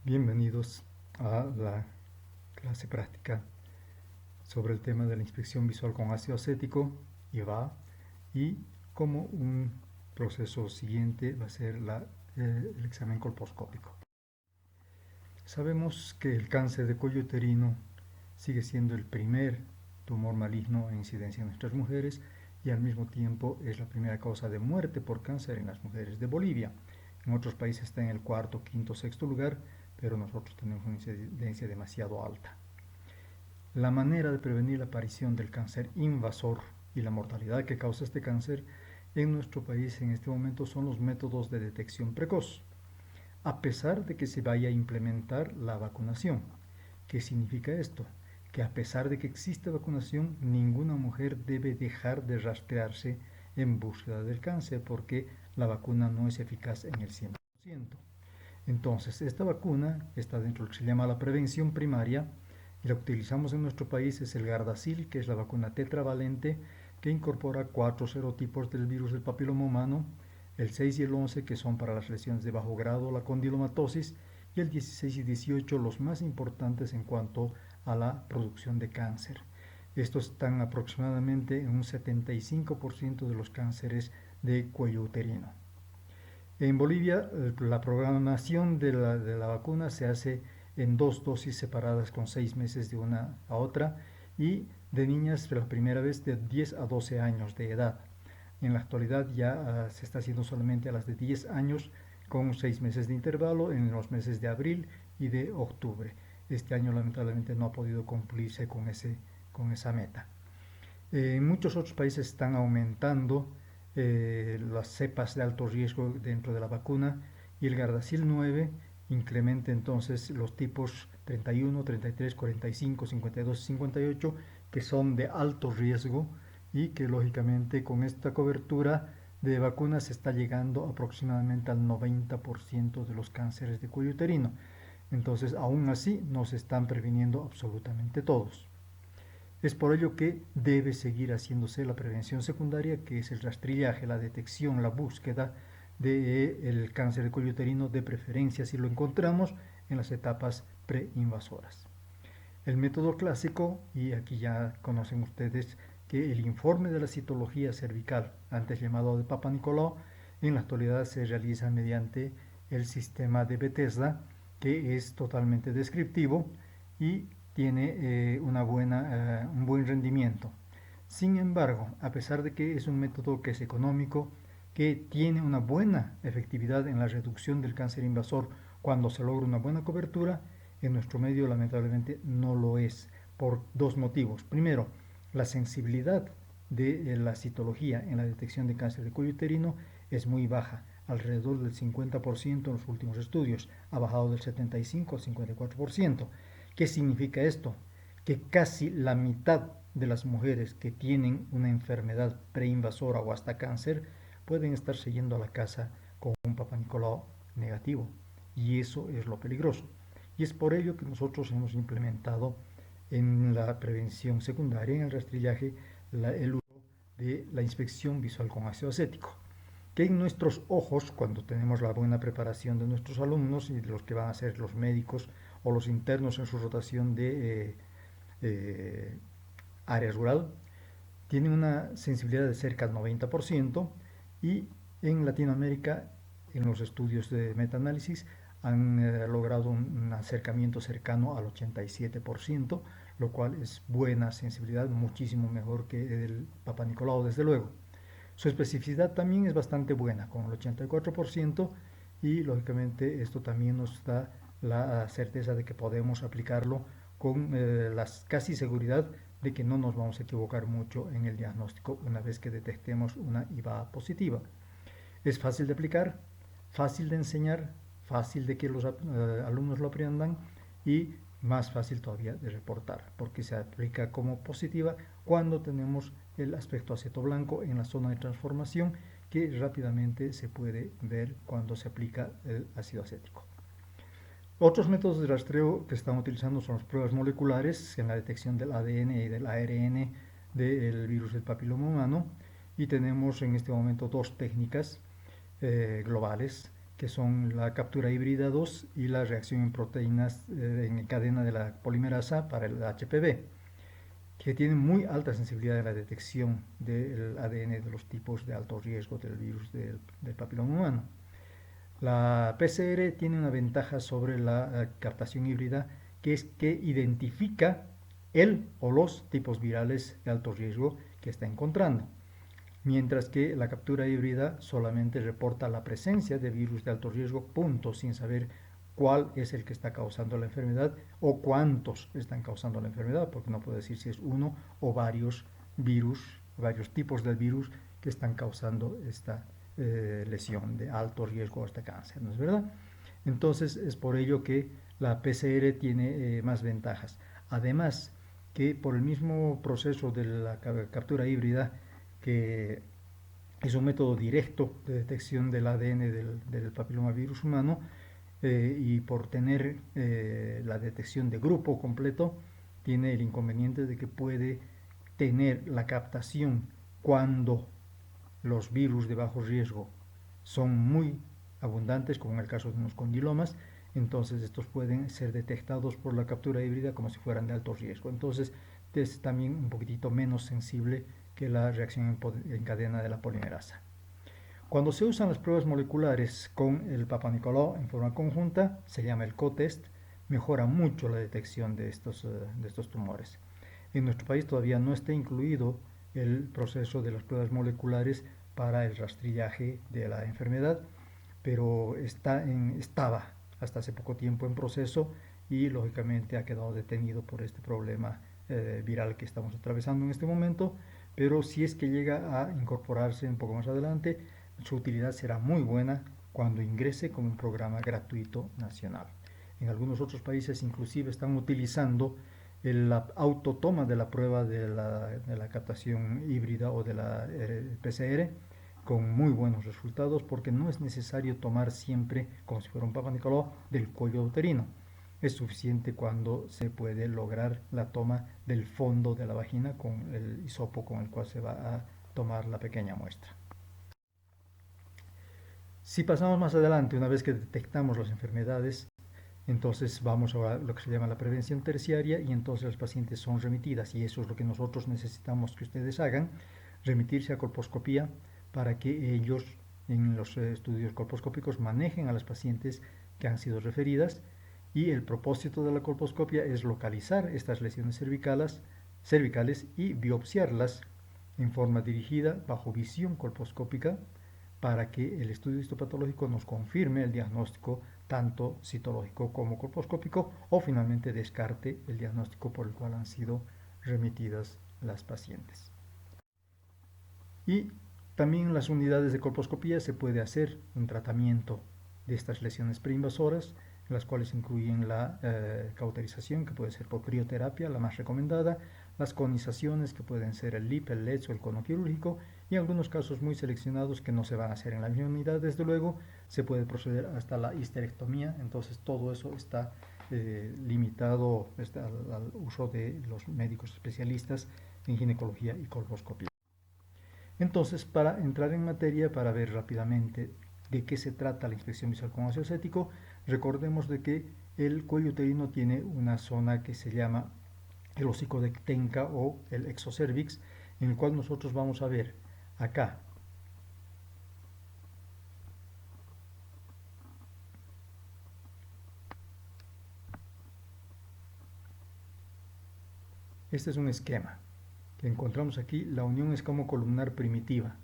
Bienvenidos a la clase práctica sobre el tema de la inspección visual con ácido acético, IVA, y como un proceso siguiente va a ser el examen colposcópico. Sabemos que el cáncer de cuello uterino sigue siendo el primer tumor maligno en incidencia en nuestras mujeres y al mismo tiempo es la primera causa de muerte por cáncer en las mujeres de Bolivia. En otros países está en el cuarto, quinto, sexto lugar, pero nosotros tenemos una incidencia demasiado alta. La manera de prevenir la aparición del cáncer invasor y la mortalidad que causa este cáncer en nuestro país en este momento son los métodos de detección precoz, a pesar de que se vaya a implementar la vacunación. ¿Qué significa esto? Que a pesar de que existe vacunación, ninguna mujer debe dejar de rastrearse en búsqueda del cáncer porque la vacuna no es eficaz en el 100%. Entonces, esta vacuna está dentro de lo que se llama la prevención primaria y la que utilizamos en nuestro país es el Gardasil, que es la vacuna tetravalente que incorpora 4 serotipos del virus del papiloma humano, el 6 y el 11 que son para las lesiones de bajo grado, la condilomatosis, y el 16 y 18 los más importantes en cuanto a la producción de cáncer. Estos están aproximadamente en un 75% de los cánceres de cuello uterino. En Bolivia, la programación de la vacuna se hace en 2 dosis separadas con 6 meses de una a otra y de niñas la primera vez de 10 a 12 años de edad. En la actualidad ya se está haciendo solamente a las de 10 años con 6 meses de intervalo en los meses de abril y de octubre. Este año lamentablemente no ha podido cumplirse con esa meta. En muchos otros países están aumentando las cepas de alto riesgo dentro de la vacuna y el Gardasil 9 incrementa entonces los tipos 31, 33, 45, 52 y 58 que son de alto riesgo y que lógicamente con esta cobertura de vacunas se está llegando aproximadamente al 90% de los cánceres de cuello uterino. Entonces aún así no se están previniendo absolutamente todos. Es por ello que debe seguir haciéndose la prevención secundaria, que es el rastrillaje, la detección, la búsqueda del cáncer de cuello uterino, de preferencia si lo encontramos en las etapas preinvasoras. El método clásico, y aquí ya conocen ustedes que el informe de la citología cervical, antes llamado de Papa Nicolau, en la actualidad se realiza mediante el sistema de Bethesda, que es totalmente descriptivo y tiene un buen rendimiento. Sin embargo, a pesar de que es un método que es económico, que tiene una buena efectividad en la reducción del cáncer invasor cuando se logra una buena cobertura, en nuestro medio lamentablemente no lo es por dos motivos. Primero, la sensibilidad de la citología en la detección de cáncer de cuello uterino es muy baja, alrededor del 50% en los últimos estudios, ha bajado del 75 al 54%. ¿Qué significa esto? Que casi la mitad de las mujeres que tienen una enfermedad preinvasora o hasta cáncer pueden estarse yendo a la casa con un Papa Nicolau negativo. Y eso es lo peligroso. Y es por ello que nosotros hemos implementado en la prevención secundaria, en el rastrillaje, el uso de la inspección visual con ácido acético. Que en nuestros ojos, cuando tenemos la buena preparación de nuestros alumnos y de los que van a ser los médicos o los internos en su rotación de área rural, tienen una sensibilidad de cerca del 90% y en Latinoamérica, en los estudios de metaanálisis, han logrado un acercamiento cercano al 87%, lo cual es buena sensibilidad, muchísimo mejor que el Papa Nicolau, desde luego. Su especificidad también es bastante buena, con el 84%, y lógicamente esto también nos da la certeza de que podemos aplicarlo con la casi seguridad de que no nos vamos a equivocar mucho en el diagnóstico una vez que detectemos una IVA positiva. Es fácil de aplicar, fácil de enseñar, fácil de que los alumnos lo aprendan y más fácil todavía de reportar, porque se aplica como positiva cuando tenemos el aspecto aceto blanco en la zona de transformación, que rápidamente se puede ver cuando se aplica el ácido acético. Otros métodos de rastreo que están utilizando son las pruebas moleculares en la detección del ADN y del ARN del virus del papiloma humano, y tenemos en este momento dos técnicas globales que son la captura híbrida 2 y la reacción en proteínas en cadena de la polimerasa para el HPV, que tienen muy alta sensibilidad en la detección del ADN de los tipos de alto riesgo del virus del papiloma humano. La PCR tiene una ventaja sobre la captación híbrida, que es que identifica el o los tipos virales de alto riesgo que está encontrando, mientras que la captura híbrida solamente reporta la presencia de virus de alto riesgo, punto, sin saber cuál es el que está causando la enfermedad o cuántos están causando la enfermedad, porque no puede decir si es uno o varios virus, varios tipos del virus que están causando esta lesión de alto riesgo hasta cáncer, ¿no es verdad? Entonces es por ello que la PCR tiene más ventajas. Además que por el mismo proceso de la captura híbrida, que es un método directo de detección del ADN del papilomavirus humano, y por tener la detección de grupo completo, tiene el inconveniente de que puede tener la captación cuando los virus de bajo riesgo son muy abundantes, como en el caso de los condilomas. Entonces estos pueden ser detectados por la captura híbrida como si fueran de alto riesgo. Entonces es también un poquitito menos sensible que la reacción en cadena de la polimerasa. Cuando se usan las pruebas moleculares con el Papa Nicolau en forma conjunta, se llama el co-test, mejora mucho la detección de estos tumores. En nuestro país todavía no está incluido el proceso de las pruebas moleculares para el rastrillaje de la enfermedad, pero estaba hasta hace poco tiempo en proceso y lógicamente ha quedado detenido por este problema viral que estamos atravesando en este momento, pero si es que llega a incorporarse un poco más adelante, su utilidad será muy buena cuando ingrese como un programa gratuito nacional. En algunos otros países inclusive están utilizando la autotoma de la prueba de la captación híbrida o de la PCR con muy buenos resultados, porque no es necesario tomar siempre, como si fuera un Papa Nicolau, del cuello uterino. Es suficiente cuando se puede lograr la toma del fondo de la vagina con el hisopo con el cual se va a tomar la pequeña muestra. Si pasamos más adelante, una vez que detectamos las enfermedades, entonces vamos a lo que se llama la prevención terciaria y entonces las pacientes son remitidas, y eso es lo que nosotros necesitamos que ustedes hagan, remitirse a colposcopía para que ellos en los estudios colposcópicos manejen a las pacientes que han sido referidas, y el propósito de la colposcopia es localizar estas lesiones cervicales y biopsiarlas en forma dirigida bajo visión colposcópica para que el estudio histopatológico nos confirme el diagnóstico tanto citológico como colposcópico, o finalmente descarte el diagnóstico por el cual han sido remitidas las pacientes. Y también en las unidades de colposcopía se puede hacer un tratamiento de estas lesiones preinvasoras, las cuales incluyen la cauterización, que puede ser por crioterapia, la más recomendada, las conizaciones, que pueden ser el LIP, el LEDS o el cono quirúrgico, y en algunos casos muy seleccionados que no se van a hacer en la misma unidad, desde luego, se puede proceder hasta la histerectomía. Entonces todo eso está limitado al uso de los médicos especialistas en ginecología y colposcopía. Entonces, para entrar en materia, para ver rápidamente de qué se trata la inspección visual con ácido acético, recordemos de que el cuello uterino tiene una zona que se llama el hocico de Tenca o el exocervix, en el cual nosotros vamos a ver acá este es un esquema que encontramos aquí, la unión escamocolumnar primitiva.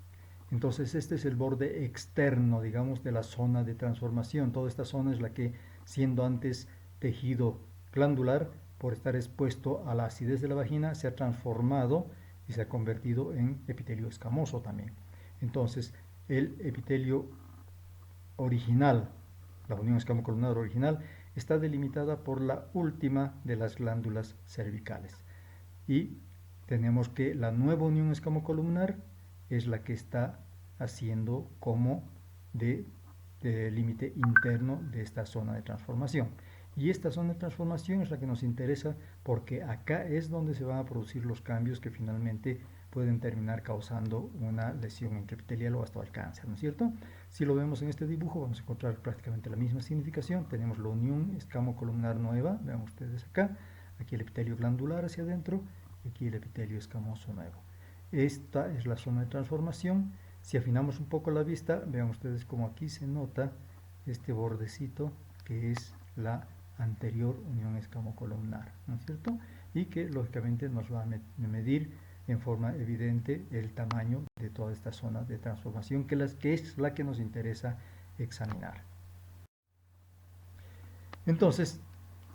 Entonces este es el borde externo, digamos, de la zona de transformación. Toda esta zona es la que, siendo antes tejido glandular, por estar expuesto a la acidez de la vagina, se ha transformado y se ha convertido en epitelio escamoso también. Entonces el epitelio original, la unión escamocolumnar original, está delimitada por la última de las glándulas cervicales. Y tenemos que la nueva unión escamocolumnar es la que está haciendo como de límite interno de esta zona de transformación. Y esta zona de transformación es la que nos interesa, porque acá es donde se van a producir los cambios que finalmente pueden terminar causando una lesión intraepitelial o hasta el cáncer, ¿no es cierto? Si lo vemos en este dibujo, vamos a encontrar prácticamente la misma significación. Tenemos la unión escamocolumnar nueva, vean ustedes acá, aquí el epitelio glandular hacia adentro, y aquí el epitelio escamoso nuevo. Esta es la zona de transformación. Si afinamos un poco la vista, vean ustedes como aquí se nota este bordecito que es la anterior unión escamocolumnar, ¿no es cierto? Y que lógicamente nos va a medir en forma evidente el tamaño de toda esta zona de transformación, que es la que nos interesa examinar. Entonces,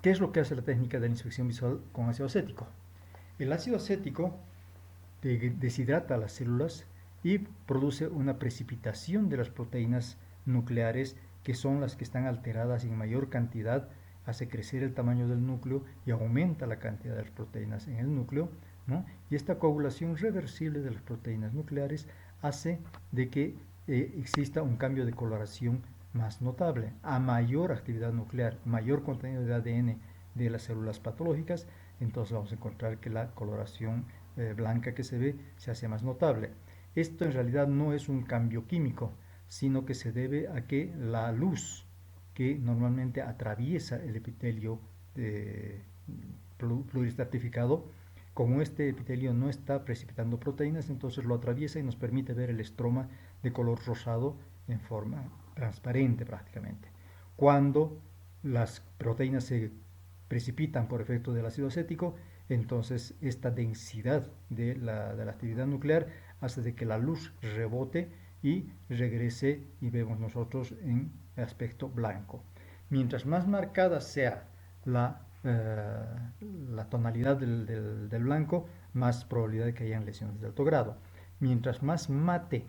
¿qué es lo que hace la técnica de la inspección visual con ácido acético? El ácido acético deshidrata las células y produce una precipitación de las proteínas nucleares, que son las que están alteradas en mayor cantidad, hace crecer el tamaño del núcleo y aumenta la cantidad de las proteínas en el núcleo, ¿no? Y esta coagulación reversible de las proteínas nucleares hace de que exista un cambio de coloración más notable. A mayor actividad nuclear, mayor contenido de ADN de las células patológicas, entonces vamos a encontrar que la coloración blanca que se ve se hace más notable. Esto en realidad no es un cambio químico, sino que se debe a que la luz que normalmente atraviesa el epitelio pluristratificado, como este epitelio no está precipitando proteínas, entonces lo atraviesa y nos permite ver el estroma de color rosado en forma transparente prácticamente. Cuando las proteínas se precipitan por efecto del ácido acético, entonces esta densidad de la actividad nuclear hace de que la luz rebote y regrese y vemos nosotros en aspecto blanco. Mientras más marcada sea la tonalidad del blanco, más probabilidad de que hayan lesiones de alto grado. Mientras más mate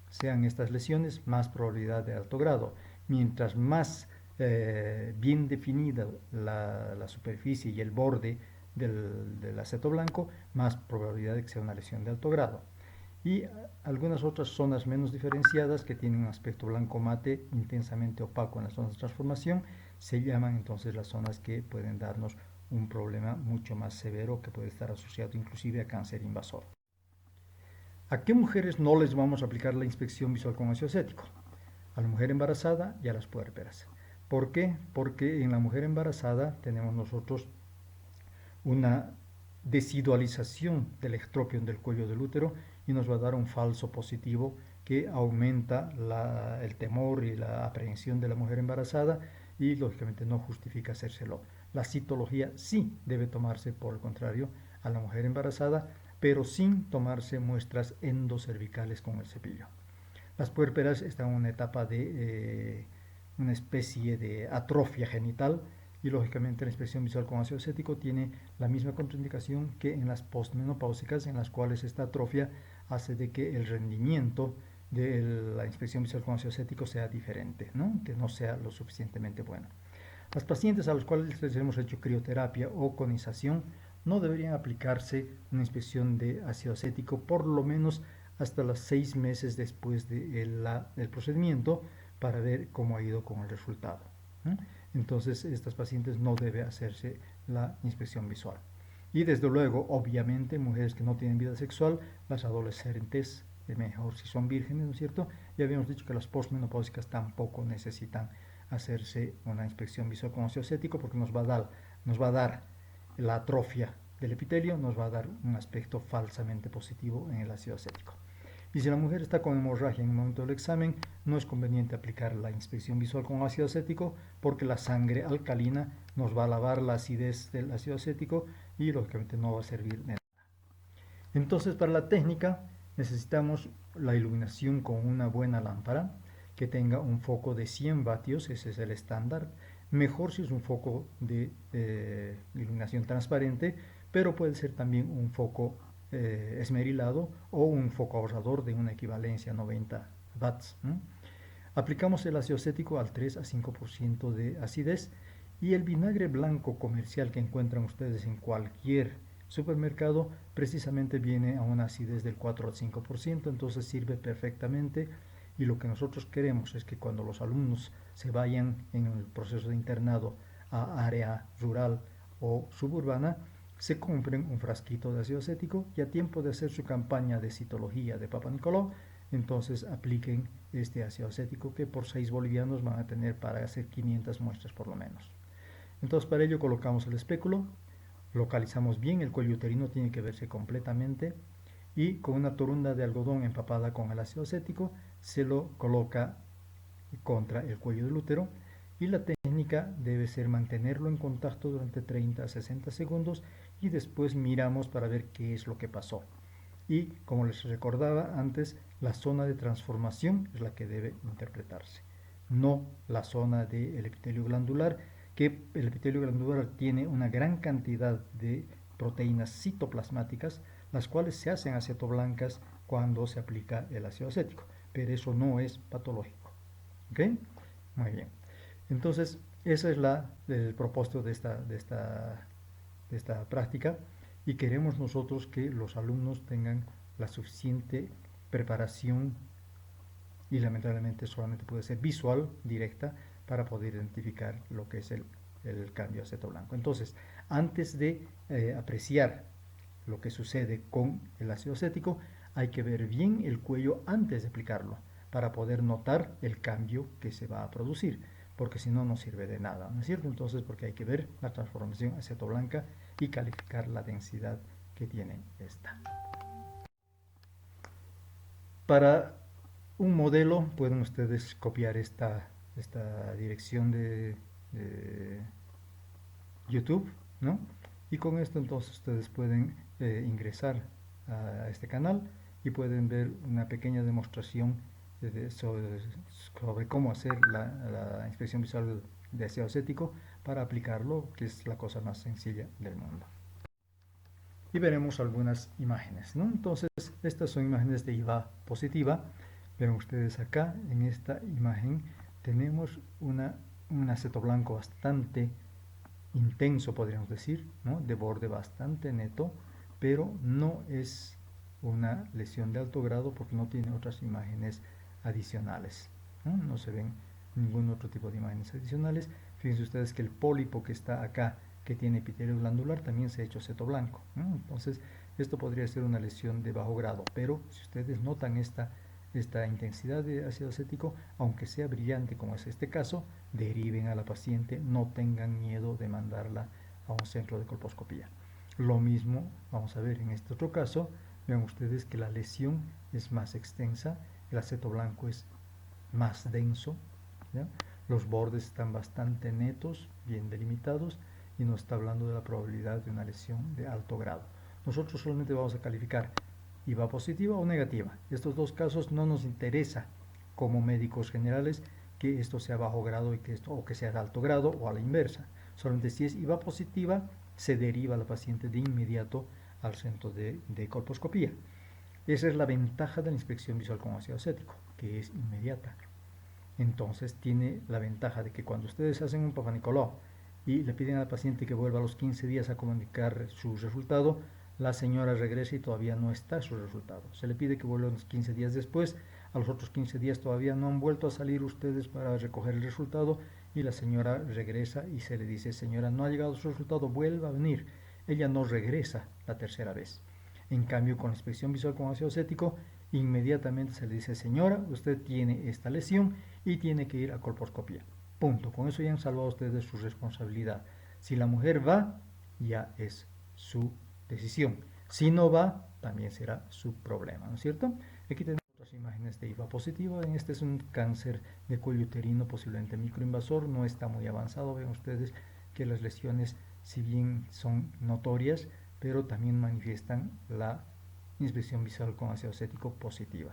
sean estas lesiones, más probabilidad de alto grado. Mientras más bien definida la superficie y el borde del aceto blanco, más probabilidad de que sea una lesión de alto grado. Y algunas otras zonas menos diferenciadas que tienen un aspecto blanco mate intensamente opaco en las zonas de transformación se llaman entonces las zonas que pueden darnos un problema mucho más severo que puede estar asociado inclusive a cáncer invasor. ¿A qué mujeres no les vamos a aplicar la inspección visual con ácido acético? A la mujer embarazada y a las puérperas. ¿Por qué? Porque en la mujer embarazada tenemos nosotros una desidualización del ectropion del cuello del útero y nos va a dar un falso positivo que aumenta el temor y la aprehensión de la mujer embarazada y lógicamente no justifica hacérselo. La citología sí debe tomarse, por el contrario, a la mujer embarazada, pero sin tomarse muestras endocervicales con el cepillo. Las puérperas están en una etapa de una especie de atrofia genital y lógicamente la inspección visual con ácido acético tiene la misma contraindicación que en las postmenopáusicas, en las cuales esta atrofia hace de que el rendimiento de la inspección visual con ácido acético sea diferente, ¿no? Que no sea lo suficientemente bueno. Las pacientes a las cuales les hemos hecho crioterapia o conización no deberían aplicarse una inspección de ácido acético por lo menos hasta los 6 meses después del procedimiento para ver cómo ha ido con el resultado. Entonces, estas pacientes no debe hacerse la inspección visual. Y desde luego, obviamente, mujeres que no tienen vida sexual, las adolescentes, mejor si son vírgenes, ¿no es cierto? Ya habíamos dicho que las postmenopáusicas tampoco necesitan hacerse una inspección visual con ácido acético porque nos va a dar la atrofia del epitelio, nos va a dar un aspecto falsamente positivo en el ácido acético. Y si la mujer está con hemorragia en el momento del examen, no es conveniente aplicar la inspección visual con ácido acético porque la sangre alcalina nos va a lavar la acidez del ácido acético y lógicamente no va a servir de nada. Entonces, para la técnica necesitamos la iluminación con una buena lámpara que tenga un foco de 100 vatios, ese es el estándar. Mejor si es un foco de iluminación transparente, pero puede ser también un foco esmerilado o un foco ahorrador de una equivalencia 90 watts. Aplicamos el ácido acético al 3 a 5% de acidez y el vinagre blanco comercial que encuentran ustedes en cualquier supermercado precisamente viene a una acidez del 4 al 5%, entonces sirve perfectamente y lo que nosotros queremos es que cuando los alumnos se vayan en el proceso de internado a área rural o suburbana, se compren un frasquito de ácido acético y a tiempo de hacer su campaña de citología de Papa Nicolau, entonces apliquen este ácido acético que por 6 bolivianos van a tener para hacer 500 muestras por lo menos. Entonces para ello colocamos el espéculo, localizamos bien el cuello uterino, tiene que verse completamente, y con una torunda de algodón empapada con el ácido acético se lo coloca contra el cuello del útero, y la técnica debe ser mantenerlo en contacto durante 30 a 60 segundos y después miramos para ver qué es lo que pasó. Y como les recordaba antes, la zona de transformación es la que debe interpretarse, no la zona del epitelio glandular, que el epitelio glandular tiene una gran cantidad de proteínas citoplasmáticas, las cuales se hacen acetoblancas cuando se aplica el ácido acético, pero eso no es patológico. ¿Ok? Muy bien. Entonces, ese es el propósito de esta práctica, y queremos nosotros que los alumnos tengan la suficiente preparación, y lamentablemente solamente puede ser visual, directa, para poder identificar lo que es el cambio a aceto blanco. Entonces, antes de apreciar lo que sucede con el ácido acético, hay que ver bien el cuello antes de aplicarlo para poder notar el cambio que se va a producir, porque si no, no sirve de nada, ¿no es cierto? Entonces, porque hay que ver la transformación aceto blanca y calificar la densidad que tiene esta. Para un modelo pueden ustedes copiar esta dirección de YouTube, ¿no? Y con esto entonces ustedes pueden ingresar a este canal y pueden ver una pequeña demostración sobre cómo hacer la inspección visual de ácido acético para aplicarlo, que es la cosa más sencilla del mundo. Y veremos algunas imágenes, ¿no? Entonces, estas son imágenes de IVA positiva. Ven ustedes acá, en esta imagen, tenemos un aceto blanco bastante intenso, podríamos decir, ¿no? De borde bastante neto, pero no es una lesión de alto grado porque no tiene otras imágenes adicionales, ¿no? No se ven ningún otro tipo de imágenes adicionales. Fíjense ustedes que el pólipo que está acá, que tiene epitelio glandular, también se ha hecho aceto blanco, ¿no? Entonces, esto podría ser una lesión de bajo grado, pero si ustedes notan esta intensidad de ácido acético, aunque sea brillante como es este caso, deriven a la paciente, no tengan miedo de mandarla a un centro de colposcopía. Lo mismo vamos a ver en este otro caso. Vean ustedes que la lesión es más extensa, el aceto blanco es más denso, ¿ya? Los bordes están bastante netos, bien delimitados, y nos está hablando de la probabilidad de una lesión de alto grado. Nosotros solamente vamos a calificar IVA positiva o negativa. Estos dos casos no nos interesa como médicos generales que esto sea bajo grado o que sea de alto grado, o a la inversa. Solamente si es IVA positiva, se deriva la paciente de inmediato al centro de colposcopía. Esa es la ventaja de la inspección visual con ácido acético, que es inmediata. Entonces tiene la ventaja de que cuando ustedes hacen un Papa Nicolau y le piden al paciente que vuelva a los 15 días a comunicar su resultado, la señora regresa y todavía no está su resultado. Se le pide que vuelva unos 15 días después, a los otros 15 días todavía no han vuelto a salir ustedes para recoger el resultado, y la señora regresa y se le dice: señora, no ha llegado su resultado, vuelva a venir. Ella no regresa la tercera vez. En cambio, con la inspección visual con ácido acético, inmediatamente se le dice: señora, usted tiene esta lesión y tiene que ir a colposcopía. Punto. Con eso ya han salvado ustedes su responsabilidad. Si la mujer va, ya es su decisión. Si no va, también será su problema, ¿no es cierto? Aquí tenemos otras imágenes de IVA positiva. Este es un cáncer de cuello uterino, posiblemente microinvasor, no está muy avanzado. Ven ustedes que las lesiones, si bien son notorias, pero también manifiestan la inspección visual con ácido acético positiva.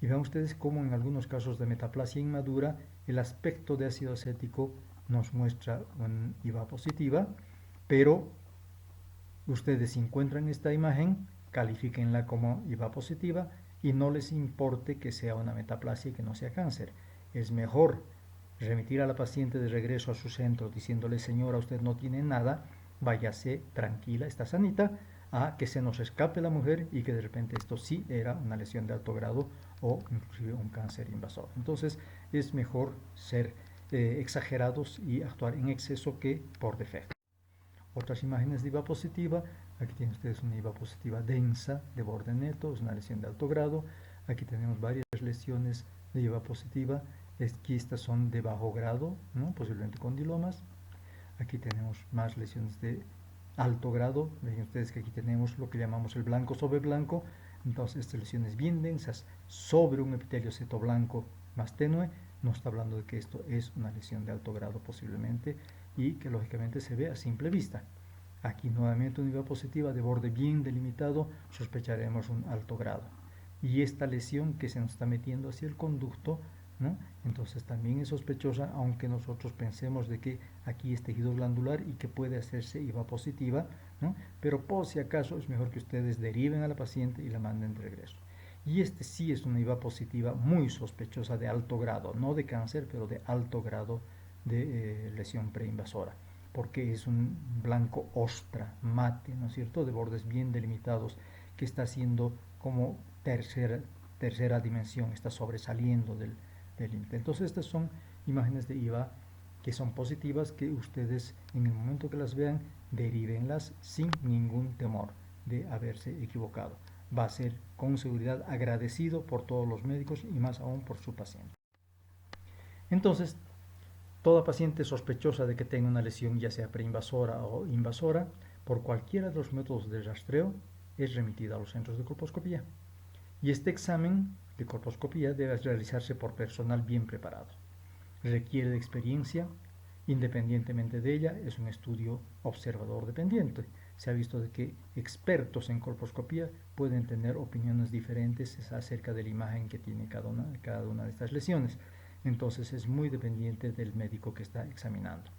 Y vean ustedes cómo en algunos casos de metaplasia inmadura el aspecto de ácido acético nos muestra un IVA positiva, pero ustedes, si encuentran esta imagen, califíquenla como IVA positiva y no les importe que sea una metaplasia y que no sea cáncer. Es mejor remitir a la paciente de regreso a su centro diciéndole: señora, usted no tiene nada, váyase tranquila, está sanita, a que se nos escape la mujer y que de repente esto sí era una lesión de alto grado o inclusive un cáncer invasor. Entonces es mejor ser exagerados y actuar en exceso que por defecto. Otras imágenes de IVA positiva, aquí tienen ustedes una IVA positiva densa de borde neto, es una lesión de alto grado. Aquí tenemos varias lesiones de IVA positiva, aquí estas son de bajo grado, ¿no? Posiblemente condilomas. Aquí tenemos más lesiones de alto grado, ven ustedes que aquí tenemos lo que llamamos el blanco sobre blanco, entonces estas lesiones bien densas sobre un epitelio seto blanco más tenue, nos está hablando de que esto es una lesión de alto grado posiblemente y que lógicamente se ve a simple vista. Aquí nuevamente una IVA positiva de borde bien delimitado, sospecharemos un alto grado. Y esta lesión que se nos está metiendo hacia el conducto, ¿no? Entonces también es sospechosa, aunque nosotros pensemos de que aquí es tejido glandular y que puede hacerse IVA positiva, ¿no? Pero por si acaso es mejor que ustedes deriven a la paciente y la manden de regreso. Y este sí es una IVA positiva muy sospechosa de alto grado, no de cáncer, pero de alto grado de lesión preinvasora, porque es un blanco ostra, mate, ¿no es cierto?, de bordes bien delimitados, que está haciendo como tercera dimensión, está sobresaliendo del límite. Entonces estas son imágenes de IVA que son positivas, que ustedes en el momento que las vean, derivenlas sin ningún temor de haberse equivocado. Va a ser con seguridad agradecido por todos los médicos y más aún por su paciente. Entonces, toda paciente sospechosa de que tenga una lesión, ya sea preinvasora o invasora, por cualquiera de los métodos de rastreo, es remitida a los centros de colposcopía. Y este examen de colposcopía debe realizarse por personal bien preparado. Requiere de experiencia, independientemente de ella, es un estudio observador dependiente. Se ha visto de que expertos en colposcopía pueden tener opiniones diferentes acerca de la imagen que tiene cada una de estas lesiones. Entonces es muy dependiente del médico que está examinando.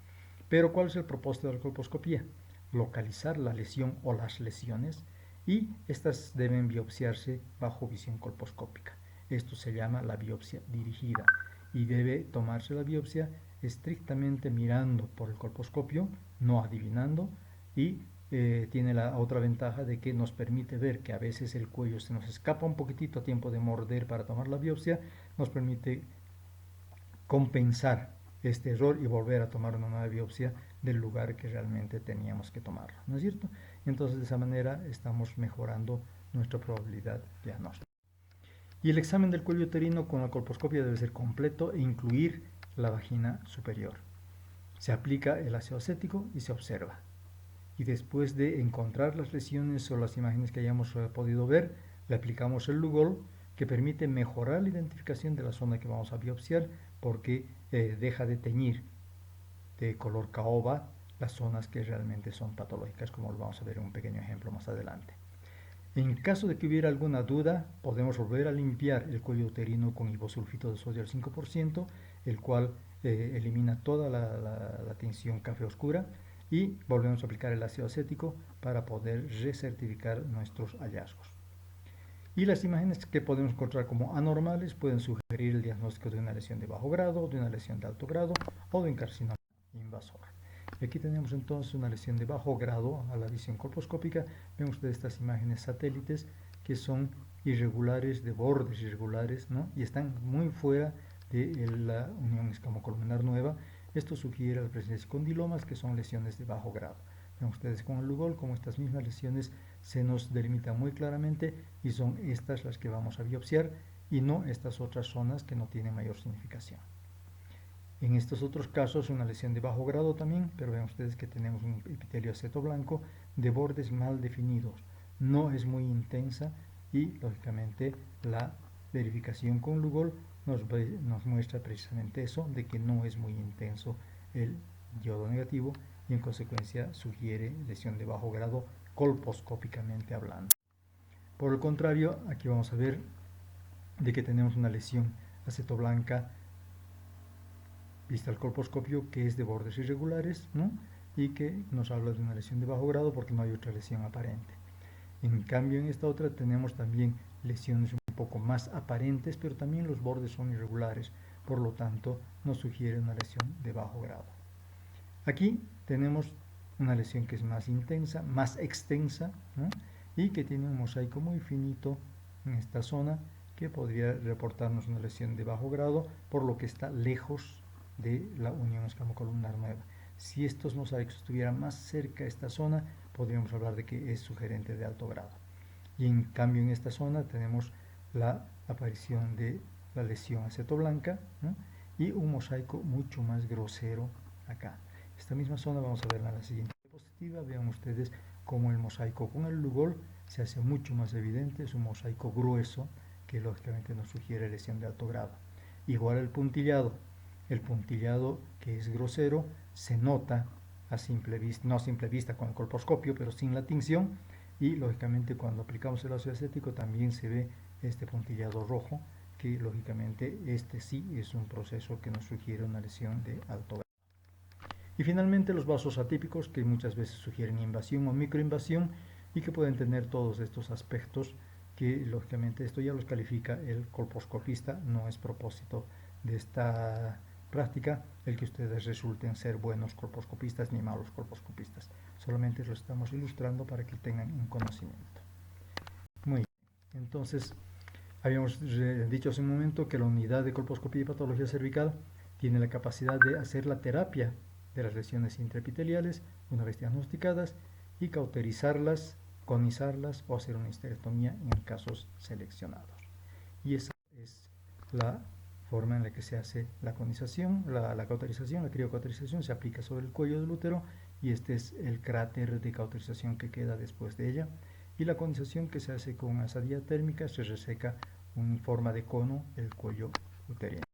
Pero ¿cuál es el propósito de la colposcopía? Localizar la lesión o las lesiones, y estas deben biopsiarse bajo visión colposcópica. Esto se llama la biopsia dirigida y debe tomarse la biopsia estrictamente mirando por el colposcopio, no adivinando, y tiene la otra ventaja de que nos permite ver que a veces el cuello se nos escapa un poquitito a tiempo de morder para tomar la biopsia, nos permite compensar este error y volver a tomar una nueva biopsia del lugar que realmente teníamos que tomarlo, ¿no es cierto? Entonces de esa manera estamos mejorando nuestra probabilidad diagnóstica. Y el examen del cuello uterino con la colposcopia debe ser completo e incluir la vagina superior. Se aplica el ácido acético y se observa. Y después de encontrar las lesiones o las imágenes que hayamos podido ver, le aplicamos el Lugol, que permite mejorar la identificación de la zona que vamos a biopsiar, porque deja de teñir de color caoba las zonas que realmente son patológicas, como lo vamos a ver en un pequeño ejemplo más adelante. En caso de que hubiera alguna duda, podemos volver a limpiar el cuello uterino con ibosulfito de sodio al 5%, el cual elimina toda la tinción café oscura, y volvemos a aplicar el ácido acético para poder recertificar nuestros hallazgos. Y las imágenes que podemos encontrar como anormales pueden sugerir el diagnóstico de una lesión de bajo grado, de una lesión de alto grado o de un carcinoma invasor. Y aquí tenemos entonces una lesión de bajo grado a la visión colposcópica. Ven ustedes estas imágenes satélites que son irregulares, de bordes irregulares, ¿no? Y están muy fuera de la unión escamocolumnar nueva. Esto sugiere la presencia de condilomas, que son lesiones de bajo grado. Ven ustedes con el Lugol como estas mismas lesiones se nos delimitan muy claramente, y son estas las que vamos a biopsiar y no estas otras zonas que no tienen mayor significación. En estos otros casos una lesión de bajo grado también, pero ven ustedes que tenemos un epitelio aceto blanco de bordes mal definidos, no es muy intensa, y lógicamente la verificación con Lugol nos muestra precisamente eso, de que no es muy intenso el yodo negativo, y en consecuencia sugiere lesión de bajo grado colposcópicamente hablando. Por el contrario, aquí vamos a ver de que tenemos una lesión acetoblanca vista al colposcopio, que es de bordes irregulares, ¿no? Y que nos habla de una lesión de bajo grado porque no hay otra lesión aparente. En cambio, en esta otra tenemos también lesiones un poco más aparentes, pero también los bordes son irregulares, por lo tanto nos sugiere una lesión de bajo grado. Aquí tenemos una lesión que es más intensa, más extensa, ¿no? Y que tiene un mosaico muy finito en esta zona, que podría reportarnos una lesión de bajo grado, por lo que está lejos de la unión escamocolumnar nueva. Si estos mosaicos estuvieran más cerca de esta zona, podríamos hablar de que es sugerente de alto grado. Y en cambio en esta zona tenemos la aparición de la lesión acetoblanca, ¿no? Y un mosaico mucho más grosero acá. Esta misma zona vamos a verla en la siguiente diapositiva. Vean ustedes cómo el mosaico con el lugol se hace mucho más evidente, es un mosaico grueso que lógicamente nos sugiere lesión de alto grado. Igual el puntillado que es grosero se nota a simple vista, no a simple vista con el colposcopio, pero sin la tinción, y lógicamente cuando aplicamos el ácido acético también se ve este puntillado rojo, que lógicamente este sí es un proceso que nos sugiere una lesión de alto grado. Y finalmente los vasos atípicos, que muchas veces sugieren invasión o microinvasión y que pueden tener todos estos aspectos que lógicamente esto ya los califica el colposcopista, no es propósito de esta práctica el que ustedes resulten ser buenos colposcopistas ni malos colposcopistas, solamente lo estamos ilustrando para que tengan un conocimiento. Muy bien, entonces habíamos dicho hace un momento que la unidad de colposcopía y patología cervical tiene la capacidad de hacer la terapia de las lesiones intraepiteliales una vez diagnosticadas y cauterizarlas, conizarlas o hacer una histerectomía en casos seleccionados. Y esa es la forma en la que se hace la conización, la cauterización, la criocauterización se aplica sobre el cuello del útero y este es el cráter de cauterización que queda después de ella. Y la conización que se hace con asadía térmica se reseca en forma de cono el cuello uterino.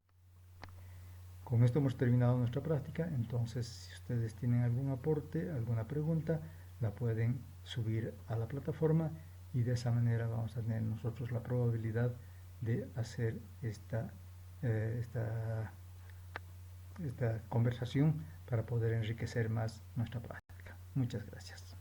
Con esto hemos terminado nuestra práctica, entonces si ustedes tienen algún aporte, alguna pregunta, la pueden subir a la plataforma y de esa manera vamos a tener nosotros la probabilidad de hacer esta conversación para poder enriquecer más nuestra práctica. Muchas gracias.